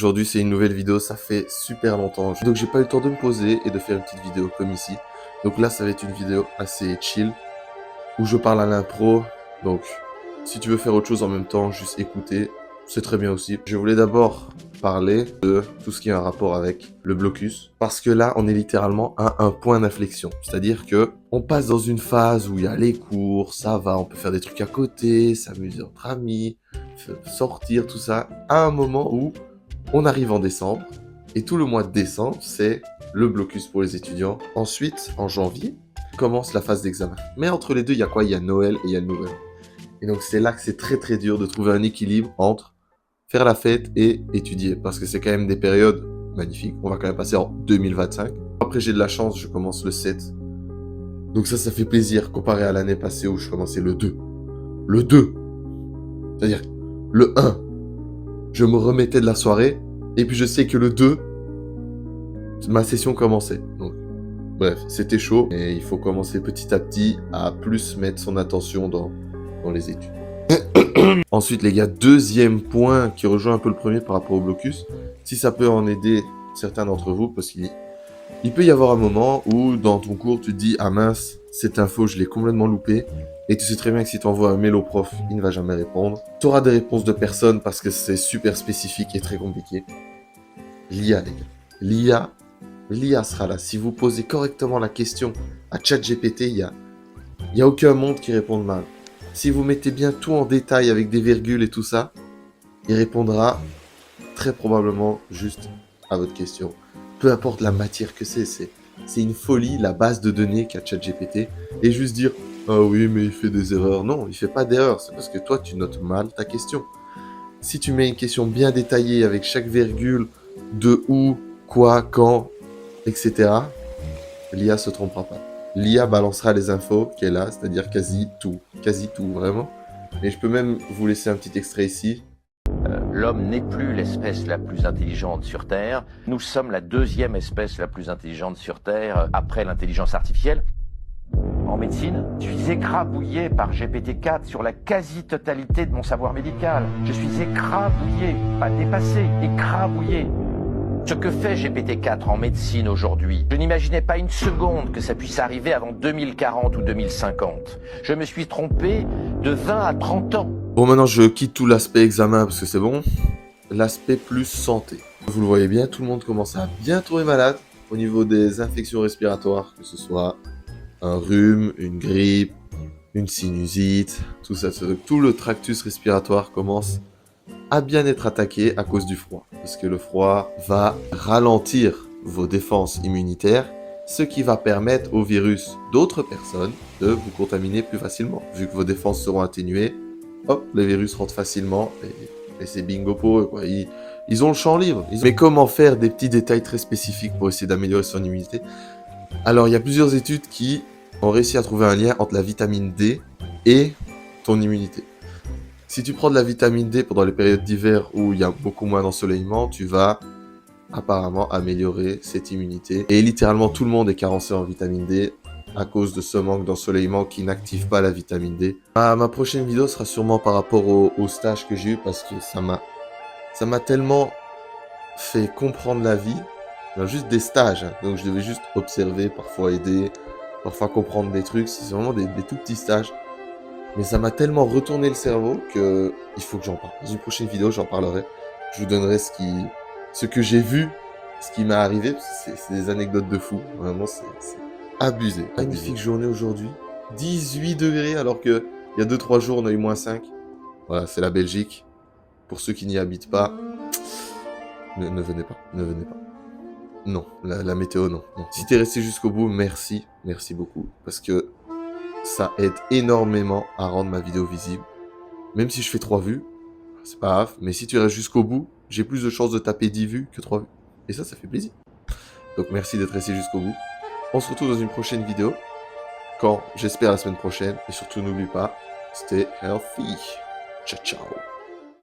Aujourd'hui, c'est une nouvelle vidéo, ça fait super longtemps. Donc, j'ai pas eu le temps de me poser et de faire une petite vidéo comme ici. Donc là, ça va être une vidéo assez chill, où je parle à l'impro. Donc, si tu veux faire autre chose en même temps, juste écouter, c'est très bien aussi. Je voulais d'abord parler de tout ce qui a un rapport avec le blocus. Parce que là, on est littéralement à un point d'inflexion. C'est-à-dire que on passe dans une phase où il y a les cours, ça va, on peut faire des trucs à côté, s'amuser entre amis, sortir, tout ça. À un moment où on arrive en décembre, et tout le mois de décembre, c'est le blocus pour les étudiants. Ensuite, en janvier, commence la phase d'examen. Mais entre les deux, il y a quoi? Il y a Noël et il y a le Nouvel An. Et donc, c'est là que c'est très très dur de trouver un équilibre entre faire la fête et étudier. Parce que c'est quand même des périodes magnifiques. On va quand même passer en 2025. Après, j'ai de la chance, je commence le 7. Donc ça fait plaisir comparé à l'année passée où je commençais le 2. Le 2! C'est-à-dire, le 1, je me remettais de la soirée. Et puis je sais que le 2, ma session commençait. Donc, bref, c'était chaud. Et il faut commencer petit à petit à plus mettre son attention dans les études. Ensuite, les gars, deuxième point qui rejoint un peu le premier par rapport au blocus. Si ça peut en aider certains d'entre vous, parce qu'il peut y avoir un moment où dans ton cours, tu te dis « Ah mince, cette info, je l'ai complètement loupée. » Et tu sais très bien que si tu envoies un mail au prof, il ne va jamais répondre. Tu auras des réponses de personne parce que c'est super spécifique et très compliqué. L'IA, les gars. L'IA sera là. Si vous posez correctement la question à ChatGPT, il y a aucun monde qui réponde mal. Si vous mettez bien tout en détail avec des virgules et tout ça, il répondra très probablement juste à votre question. Peu importe la matière que c'est une folie, la base de données qu'a ChatGPT. Et juste dire « Ah oui, mais il fait des erreurs. » Non, il fait pas d'erreurs. C'est parce que toi, tu notes mal ta question. Si tu mets une question bien détaillée avec chaque virgule, de où, quoi, quand, etc., l'IA se trompera pas. L'IA balancera les infos qu'elle a, c'est-à-dire quasi tout, vraiment. Et je peux même vous laisser un petit extrait ici. L'homme n'est plus l'espèce la plus intelligente sur Terre. Nous sommes la deuxième espèce la plus intelligente sur Terre après l'intelligence artificielle. En médecine, je suis écrabouillé par GPT-4 sur la quasi-totalité de mon savoir médical. Je suis écrabouillé, pas dépassé, écrabouillé. Ce que fait GPT-4 en médecine aujourd'hui, je n'imaginais pas une seconde que ça puisse arriver avant 2040 ou 2050. Je me suis trompé de 20 à 30 ans. Bon, maintenant, je quitte tout l'aspect examen parce que c'est bon. L'aspect plus santé. Vous le voyez bien, tout le monde commence à bien tomber malade au niveau des infections respiratoires, que ce soit un rhume, une grippe, une sinusite, tout ça. Tout le tractus respiratoire commence à bien être attaqué à cause du froid. Parce que le froid va ralentir vos défenses immunitaires, ce qui va permettre aux virus d'autres personnes de vous contaminer plus facilement. Vu que vos défenses seront atténuées, hop, les virus rentrent facilement et c'est bingo pour eux, quoi. Ils ont le champ libre. Mais comment faire des petits détails très spécifiques pour essayer d'améliorer son immunité? Alors, il y a plusieurs études qui ont réussi à trouver un lien entre la vitamine D et ton immunité. Si tu prends de la vitamine D pendant les périodes d'hiver où il y a beaucoup moins d'ensoleillement, tu vas apparemment améliorer cette immunité. Et littéralement, tout le monde est carencé en vitamine D à cause de ce manque d'ensoleillement qui n'active pas la vitamine D. Ma prochaine vidéo sera sûrement par rapport au stage que j'ai eu parce que ça m'a tellement fait comprendre la vie. Non, juste des stages, hein. Donc je devais juste observer, parfois aider, parfois comprendre des trucs. C'est vraiment des tout petits stages. Mais ça m'a tellement retourné le cerveau que il faut que j'en parle. Dans une prochaine vidéo, j'en parlerai. Je vous donnerai ce que j'ai vu, ce qui m'est arrivé. C'est des anecdotes de fou. Vraiment, c'est abusé. Magnifique journée aujourd'hui. 18 degrés alors que il y a 2-3 jours, on a eu -5. Voilà, c'est la Belgique. Pour ceux qui n'y habitent pas, ne venez pas. Ne venez pas. Non, la météo, non. Si t'es resté jusqu'au bout, merci. Merci beaucoup. Parce que ça aide énormément à rendre ma vidéo visible. Même si je fais 3 vues, c'est pas grave. Mais si tu restes jusqu'au bout, j'ai plus de chances de taper 10 vues que 3 vues. Et ça fait plaisir. Donc merci d'être resté jusqu'au bout. On se retrouve dans une prochaine vidéo. Quand j'espère la semaine prochaine. Et surtout n'oublie pas, stay healthy. Ciao ciao.